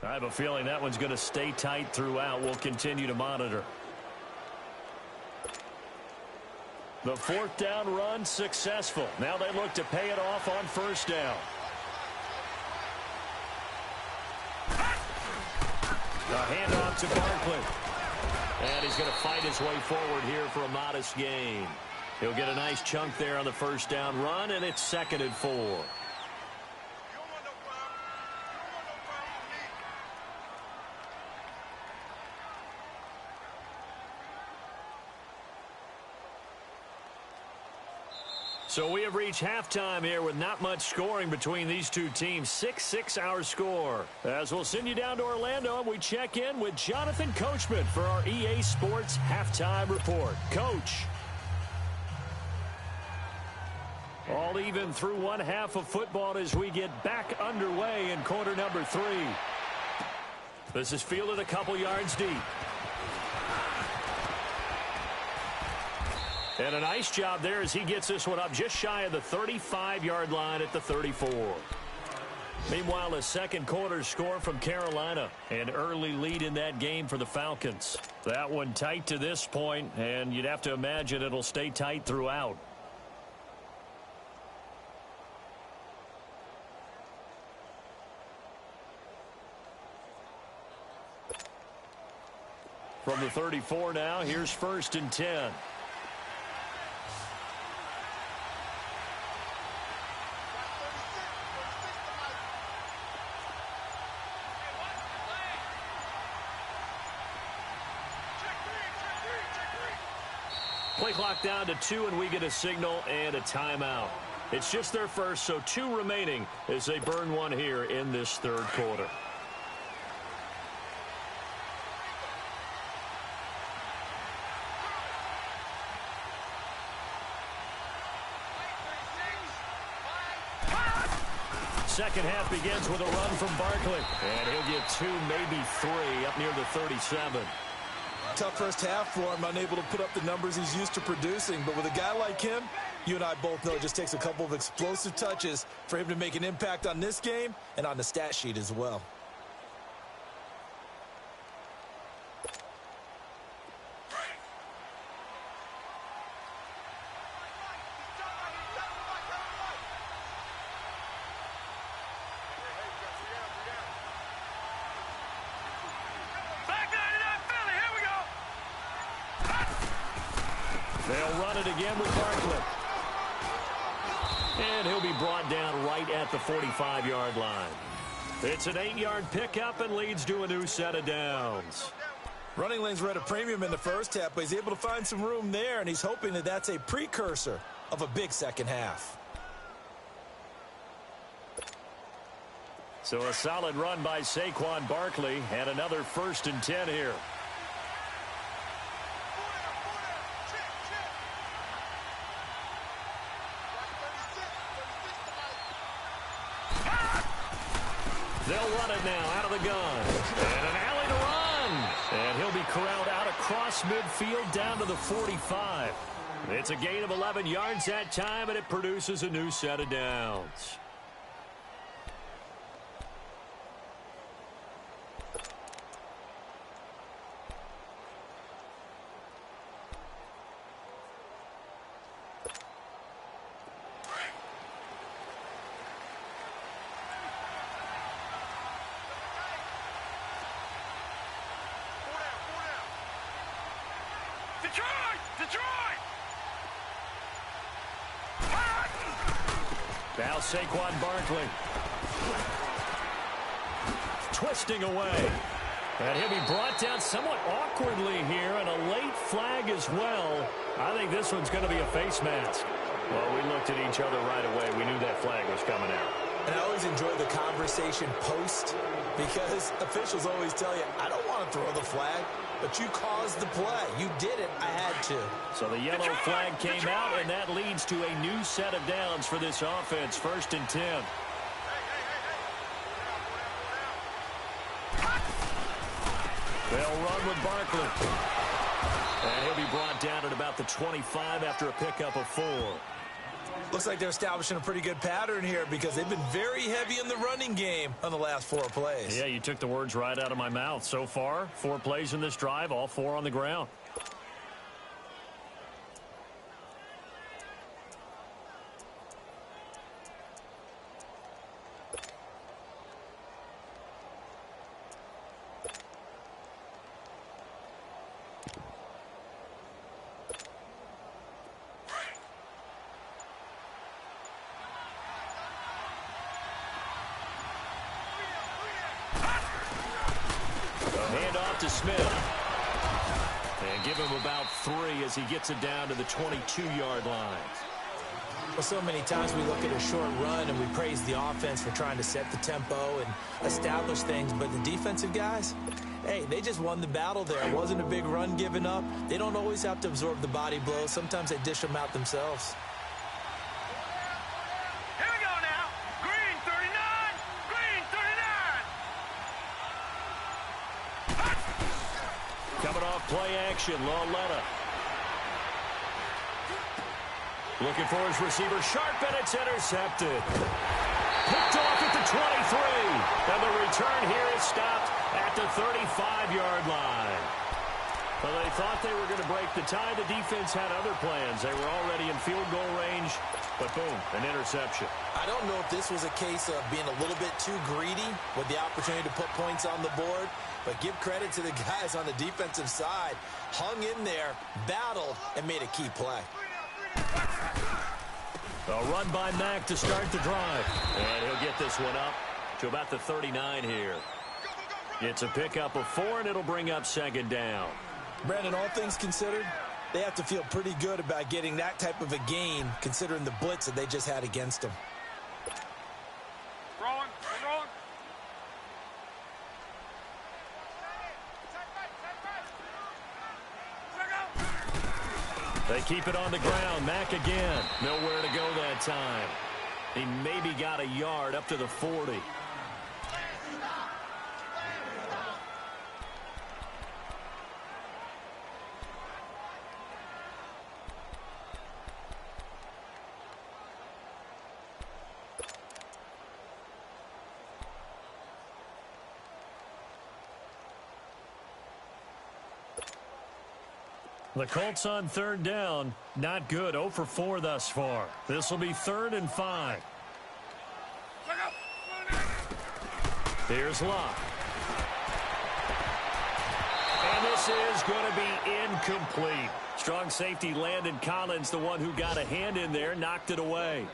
I have a feeling that one's going to stay tight throughout. We'll continue to monitor. The fourth down run successful. Now they look to pay it off on first down. The handoff to Barkley. And he's going to fight his way forward here for a modest gain. He'll get a nice chunk there on the first down run, and it's 2nd and 4. So we have reached halftime here with not much scoring between these two teams. 6-6 our score. As we'll send you down to Orlando, and we check in with Jonathan Coachman for our EA Sports Halftime Report. Coach. All even through one half of football as we get back underway in quarter number 3. This is fielded a couple yards deep. And a nice job there as he gets this one up just shy of the 35-yard line at the 34. Meanwhile, a second quarter score from Carolina. An early lead in that game for the Falcons. That one tight to this point, and you'd have to imagine it'll stay tight throughout. From the 34 now, here's 1st and 10. Play clock down to 2, and we get a signal and a timeout. It's just their first, so 2 remaining as they burn one here in this third quarter. Second half begins with a run from Barkley. And he'll get 2, maybe 3 up near the 37. Tough first half for him, unable to put up the numbers he's used to producing. But with a guy like him, you and I both know it just takes a couple of explosive touches for him to make an impact on this game and on the stat sheet as well. They'll run it again with Barkley. And he'll be brought down right at the 45-yard line. It's an 8-yard pickup and leads to a new set of downs. Running lanes were at a premium in the first half, but he's able to find some room there, and he's hoping that that's a precursor of a big second half. So a solid run by Saquon Barkley and another 1st and 10 here. They'll run it now out of the gun. And an alley to run. And he'll be corralled out across midfield down to the 45. It's a gain of 11 yards that time, and it produces a new set of downs. Detroit! Now Saquon Barkley. Twisting away. And he'll be brought down somewhat awkwardly here, and a late flag as well. I think this one's going to be a face mask. Well, we looked at each other right away. We knew that flag was coming out. And I always enjoy the conversation post, because officials always tell you, I don't want to throw the flag, but you caused the play. You did it. I had to. So the yellow flag came out, and that leads to a new set of downs for this offense. 1st and 10. They'll run with Barkley. And he'll be brought down at about the 25 after a pickup of 4. Looks like they're establishing a pretty good pattern here because they've been very heavy in the running game on the last 4 plays. Yeah, you took the words right out of my mouth. So far, 4 plays in this drive, all 4 on the ground. Handoff to Smith. And give him about 3 as he gets it down to the 22-yard line. Well, so many times we look at a short run and we praise the offense for trying to set the tempo and establish things, but the defensive guys, hey, they just won the battle there. It wasn't a big run given up. They don't always have to absorb the body blows. Sometimes they dish them out themselves. Coming off play action, Loletta. Looking for his receiver, sharp, and it's intercepted. Picked off at the 23. And the return here is stopped at the 35-yard line. Well, they thought they were going to break the tie. The defense had other plans. They were already in field goal range, but boom, an interception. I don't know if this was a case of being a little bit too greedy with the opportunity to put points on the board, but give credit to the guys on the defensive side. Hung in there, battled, and made a key play. A run by Mack to start the drive. And he'll get this one up to about the 39 here. It's a pickup of 4, and it'll bring up second down. Brandon, all things considered, they have to feel pretty good about getting that type of a gain, considering the blitz that they just had against them. Rolling. They keep it on the ground. Mack again. Nowhere to go that time. He maybe got a yard up to the 40. The Colts on third down. Not good. 0 for 4 thus far. This will be 3rd and 5. Here's Locke. And this is going to be incomplete. Strong safety Landon Collins, the one who got a hand in there, knocked it away.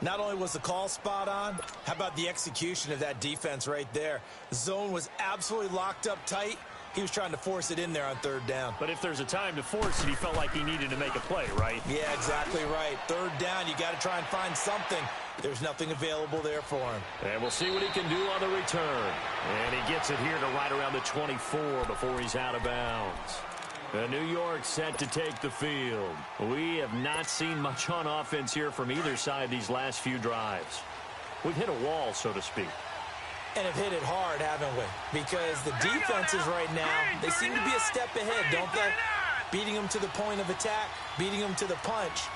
Not only was the call spot on, how about the execution of that defense right there? The zone was absolutely locked up tight. He was trying to force it in there on 3rd down. But if there's a time to force it, he felt like he needed to make a play, right? Yeah, exactly right. 3rd down, you got to try and find something. There's nothing available there for him. And we'll see what he can do on the return. And he gets it here to right around the 24 before he's out of bounds. New York set to take the field. We have not seen much on offense here from either side these last few drives. We've hit a wall, so to speak. And have hit it hard, haven't we? Because the defenses right now, they seem to be a step ahead, don't they? Beating them to the point of attack, beating them to the punch.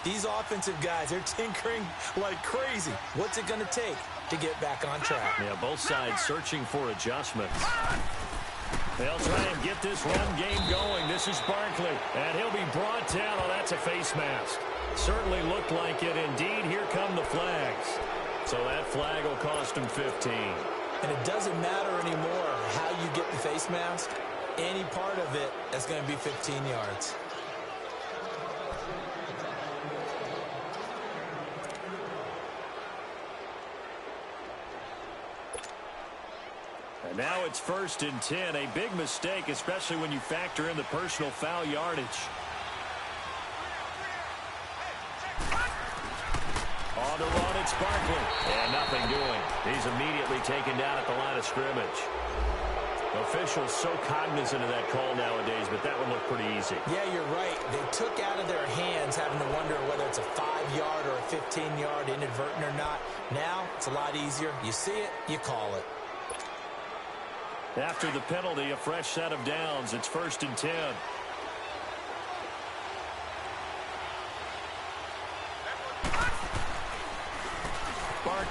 These offensive guys, they're tinkering like crazy. What's it going to take to get back on track? Yeah, both sides searching for adjustments. They'll try and get this run game going. This is Barkley, and he'll be brought down. Oh, that's a face mask. Certainly looked like it. Indeed, here come the flags. So that flag will cost him 15. And it doesn't matter anymore how you get the face mask. Any part of it is going to be 15 yards. And now it's 1st and 10. A big mistake, especially when you factor in the personal foul yardage. On the run, it's Barkley. And nothing doing. He's immediately taken down at the line of scrimmage. Officials so cognizant of that call nowadays, but that one looked pretty easy. Yeah, you're right. They took out of their hands having to wonder whether it's a 5-yard or a 15-yard inadvertent or not. Now, it's a lot easier. You see it, you call it. After the penalty, a fresh set of downs. It's 1st and 10.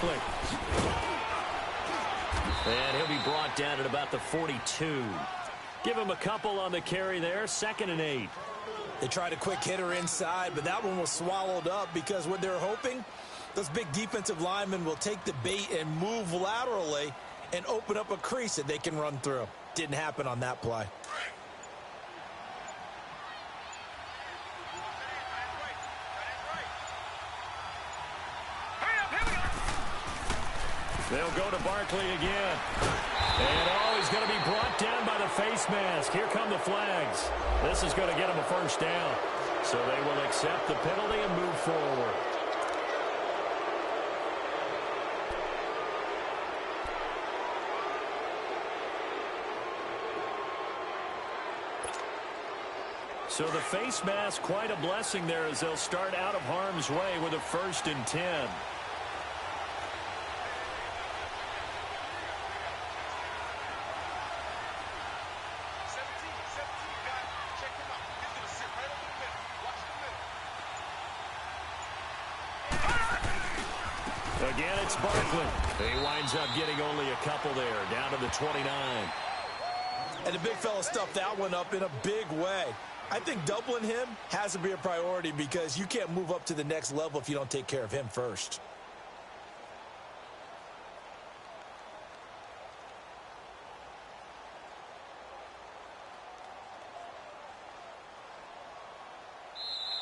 Barkley. And he'll be brought down at about the 42. Give him a couple on the carry there, 2nd and 8. They tried a quick hitter inside, but that one was swallowed up because what they're hoping, those big defensive linemen will take the bait and move laterally and open up a crease that they can run through. Didn't happen on that play. They'll go to Barkley again. And he's going to be brought down by the face mask. Here come the flags. This is going to get him a first down. So they will accept the penalty and move forward. So the face mask, quite a blessing there as they'll start out of harm's way with a 1st and 10. Again, it's Barkley. He winds up getting only a couple there, down to the 29. And the big fella stuffed that one up in a big way. I think doubling him has to be a priority because you can't move up to the next level if you don't take care of him first.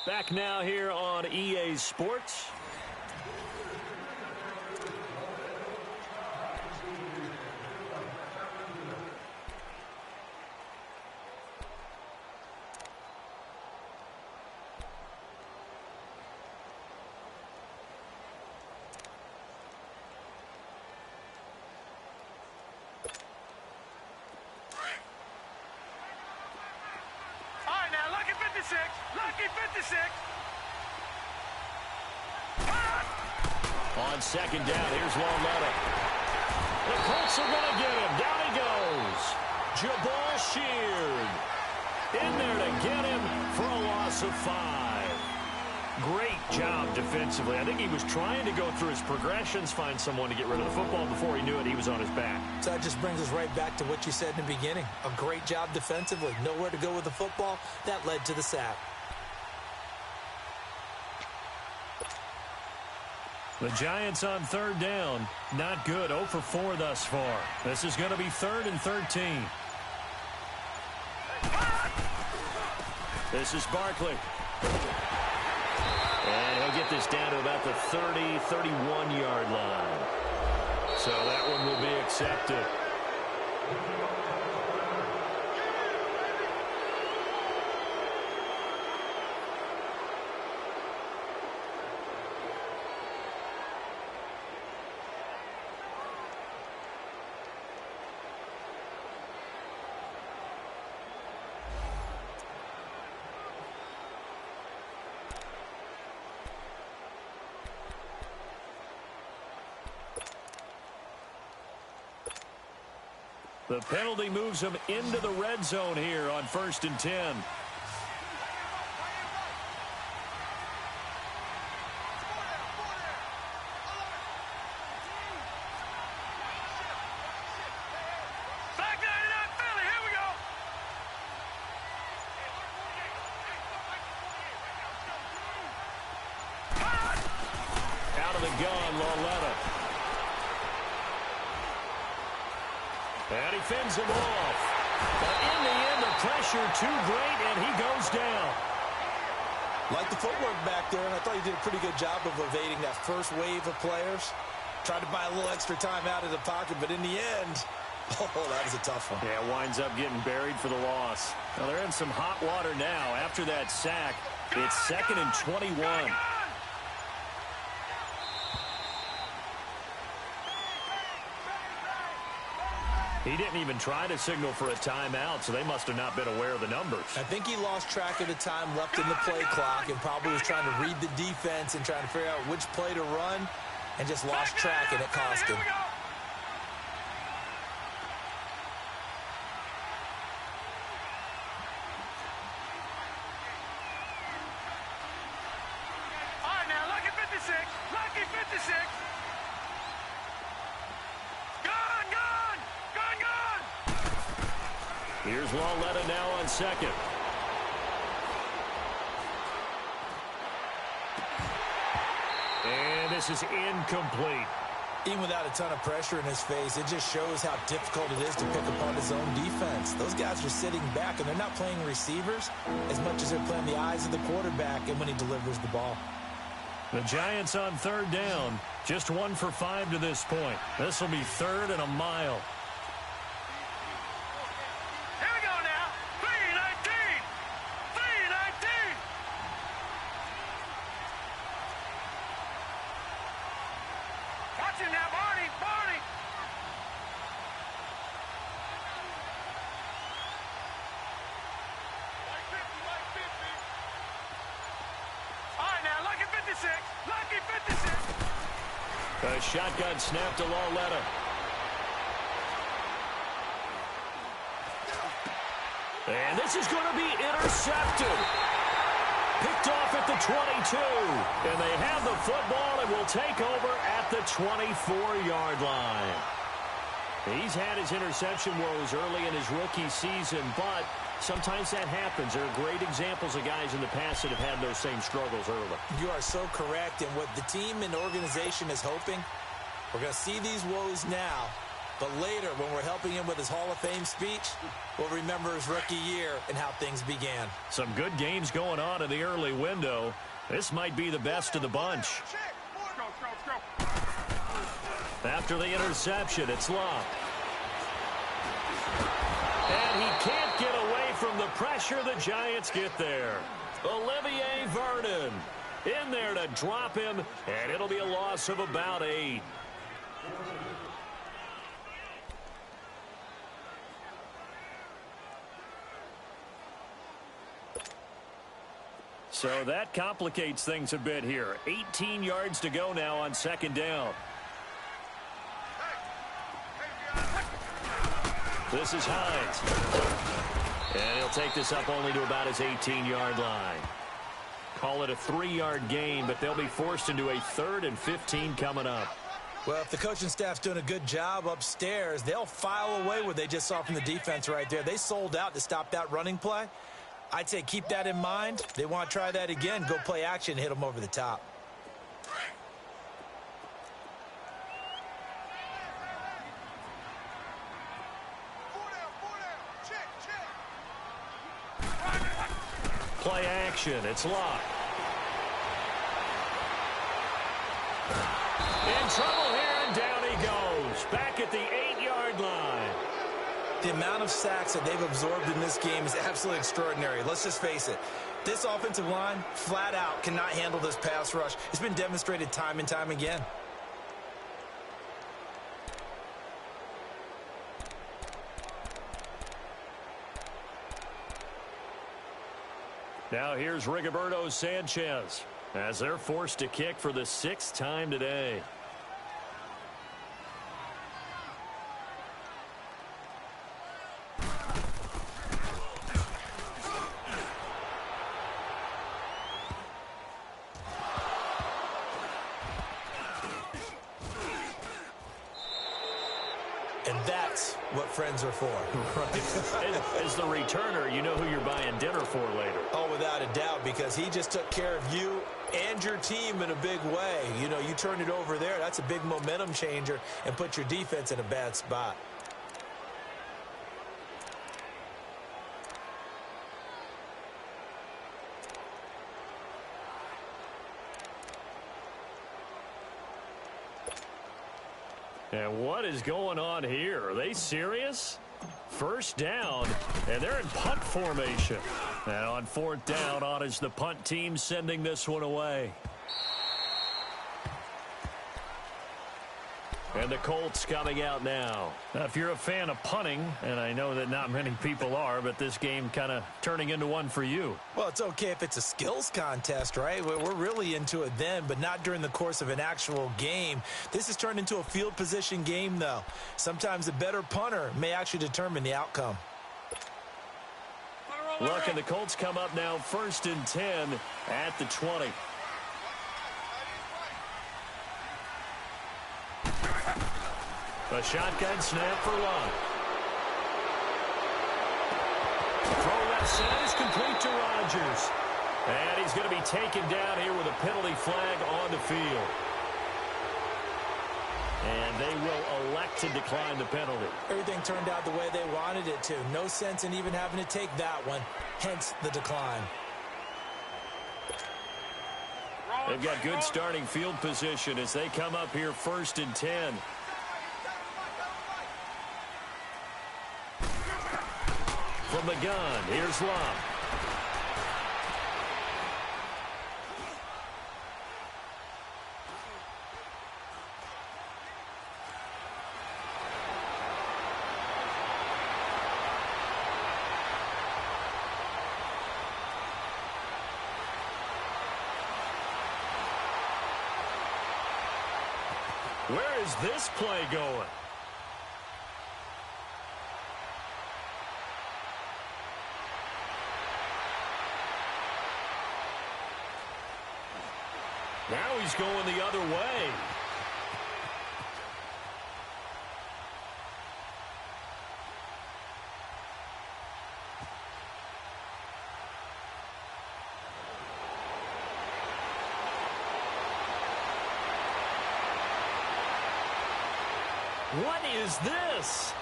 Back now here on EA Sports. Lucky 56. On 2nd down, here's Loletta. The Colts are going to get him. Down he goes. Jabal Sheard in there to get him for a loss of 5. Great job defensively. I think he was trying to go through his progressions, find someone to get rid of the football. Before he knew it, he was on his back. So that just brings us right back to what you said in the beginning. A great job defensively. Nowhere to go with the football. That led to the sack. The Giants on 3rd down. Not good. 0 for 4 thus far. This is going to be 3rd and 13. This is Barkley. And he'll get this down to about the 30, 31-yard line. So that one will be accepted. The penalty moves him into the red zone here on 1st and 10. Out of the gun, Loletta. And he fends him off. But in the end, the pressure too great, and he goes down. Like the footwork back there, and I thought he did a pretty good job of evading that first wave of players. Tried to buy a little extra time out of the pocket, but in the end, oh, that was a tough one. Yeah, winds up getting buried for the loss. Now, they're in some hot water now. After that sack, it's 2nd and 21. He didn't even try to signal for a timeout, so they must have not been aware of the numbers. I think he lost track of the time left in the play clock and probably was trying to read the defense and trying to figure out which play to run and just lost track, and it cost him. All right, now, lucky 56. Lucky 56. Here's Lauletta now on second. And this is incomplete. Even without a ton of pressure in his face, it just shows how difficult it is to pick apart his own defense. Those guys are sitting back, and they're not playing receivers as much as they're playing the eyes of the quarterback and when he delivers the ball. The Giants on third down, just 1 for 5 to this point. This will be 3rd and a mile. Here we go now. 3-19. 3-19. Watch him now, Barney. Barney. All right, now, lucky 56. Lucky 56. A shotgun snap to Lauletta. And this is going to be intercepted. Picked off at the 22. And they have the football and will take over at the 24-yard line. He's had his interception woes early in his rookie season, but sometimes that happens. There are great examples of guys in the past that have had those same struggles early. You are so correct. And what the team and organization is hoping, we're going to see these woes now, but later when we're helping him with his Hall of Fame speech, we'll remember his rookie year and how things began. Some good games going on in the early window. This might be the best of the bunch. After the interception, it's Locke. And he can't get away from the pressure. The Giants get there. Olivier Vernon in there to drop him, and it'll be a loss of about 8. So that complicates things a bit here. 18 yards to go now on second down. This is Hines. And he'll take this up only to about his 18-yard line. Call it a 3-yard gain, but they'll be forced into a 3rd and 15 coming up. Well, if the coaching staff's doing a good job upstairs, they'll file away what they just saw from the defense right there. They sold out to stop that running play. I'd say keep that in mind. They want to try that again. Go play action, hit them over the top. Play action. It's Locke. In trouble here, and down he goes. Back at the 8-yard line. The amount of sacks that they've absorbed in this game is absolutely extraordinary. Let's just face it. This offensive line, flat out, cannot handle this pass rush. It's been demonstrated time and time again. Now here's Rigoberto Sanchez as they're forced to kick for the 6th time today. And that's what friends are for. Right. As the returner, you know who you're buying dinner for later. Oh, without a doubt, because he just took care of you and your team in a big way. You know, you turn it over there, that's a big momentum changer and put your defense in a bad spot. And what is going on here? Are they serious? First down, and they're in punt formation. And on 4th down, on is the punt team sending this one away. And the Colts coming out now. Now, if you're a fan of punting, and I know that not many people are, but this game kind of turning into one for you. Well, it's okay if it's a skills contest, right? We're really into it then, but not during the course of an actual game. This has turned into a field position game, though. Sometimes a better punter may actually determine the outcome. Look, and the Colts come up now 1st and 10 at the 20. A shotgun snap for Locke. Pass is complete to Rodgers. And he's going to be taken down here with a penalty flag on the field. And they will elect to decline the penalty. Everything turned out the way they wanted it to. No sense in even having to take that one. Hence the decline. They've got good starting field position as they come up here 1st and 10. From the gun, here's Love. Where is this play going? Now he's going the other way. What is this?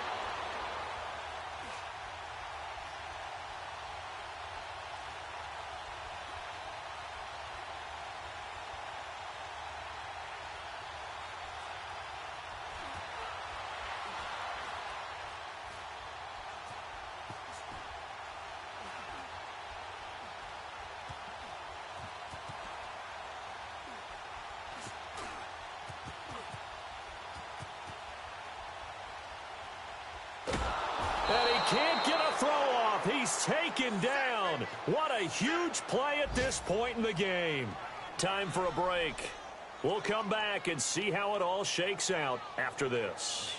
And he can't get a throw off. He's taken down. What a huge play at this point in the game. Time for a break. We'll come back and see how it all shakes out after this.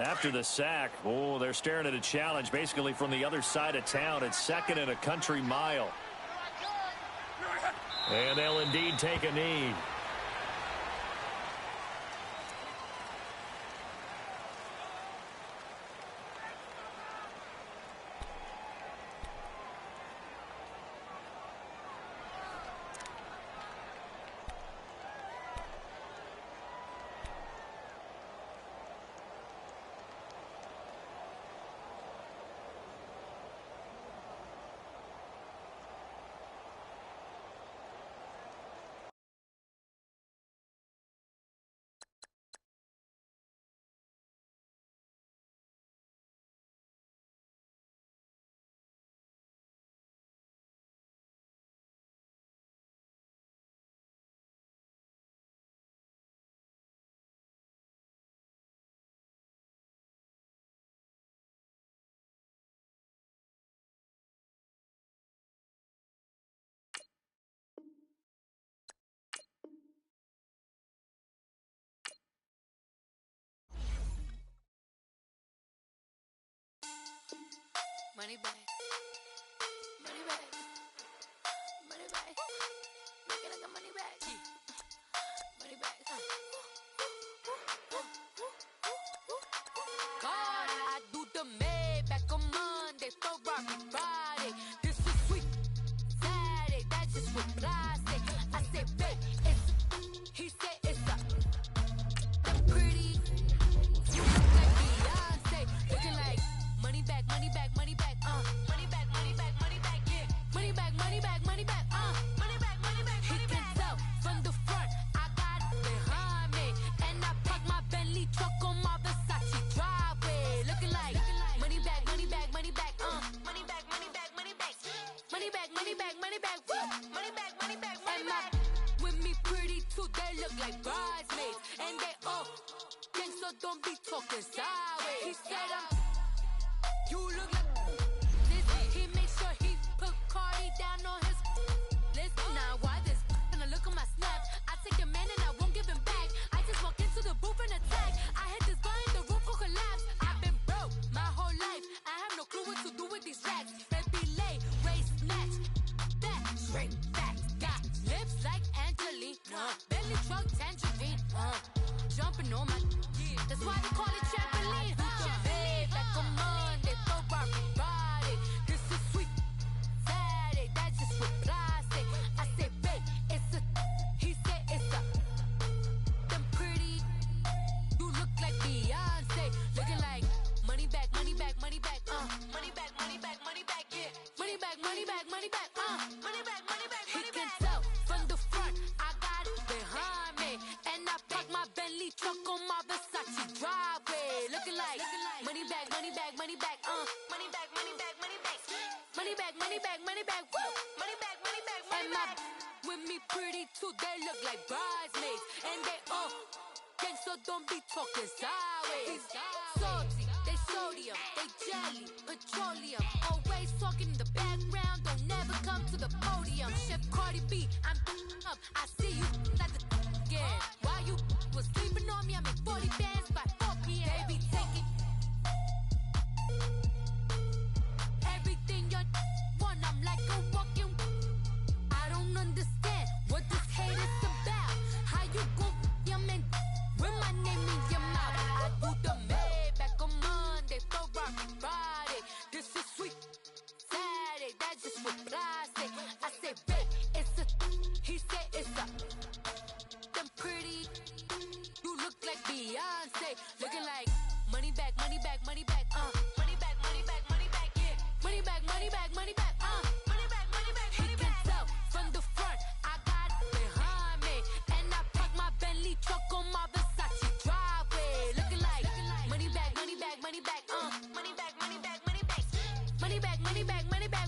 After the sack, oh, they're staring at a challenge basically from the other side of town. It's second and a country mile. And they'll indeed take a knee. Money bag. Money bag. Money bag. Make it like a money bag. Money bag. God, I do the Maybach on Monday, Ferrari Friday. This is sweet Saturday. That's just what I say. I say, babe, it's. He said it's a pretty. You look like Beyonce, looking like money bag, money bag, money bag, money bag, money bag, money bag, yeah. Money bag, money bag, money bag, money bag, money bag. He can tell from the front, I got it behind me, and I park my Bentley truck on my Versace driveway, looking like money bag, money bag, money bag, money bag, money bag, money bag, money bag, money bag, money bag, money bag, money bag, money bag. With me pretty too, they look like bridesmaids, and they all gang, so don't be talking sideways. He said you look like this. He make sure he put Cardi down on his list. Now why this? Gonna look at my snap. I take a man and I won't give him back. I just walk into the booth and attack. I hit this guy in the roof will collapse. I've been broke my whole life. I have no clue what to do with these racks. Baby lay, race, snatch, that straight back. Got lips like Angelina, belly truck tangerine, jumping on my. That's why they call it trampoline. Babe, like a Monday, Ferrari Friday. This is sweet Saturday. That's just what I say. I say, babe, it's a. He said it's a. Them pretty. You look like Beyonce, looking like money bag, money bag, money bag, money bag, money bag, money bag, yeah. Money bag, money bag, money bag, money bag, money bag. He can tell from the front, I got it behind me, and I park my Bentley truck on my Versace driveway, looking like money bag, money bag, money bag, money bag, money bag, money bag, money bag, money bag, money bag, money bag, money bag, money bag. With me pretty too, they look like bridesmaids, and they all gang, so don't be talking sideways. Salty, they sodium, they jelly, petroleum, always talking in the background, don't never come to the podium. Chef Cardi B, I'm up, I see you like the again. Why you was sleeping on me? I make 40 bands by 4 p.m. They be taking everything you want. I'm like a walking. I don't understand what this hate is about. How you gon' your man with my name in your mouth? I do the Maybach on Monday, Ferrari Friday. This is sweet Saturday. That's just what I say. I say, babe, it's a. He said it's a. Them pretty. You look like Beyonce, looking like money bag, money bag, money bag, money bag, money bag, money bag, yeah. Money bag, money bag, money bag, money bag, money bag, money bag. He can tell from the front, I got it behind me, and I park my Bentley truck on my Versace driveway, looking like money bag, money bag, money bag, money bag, money bag, money bag, money bag, money bag, money bag.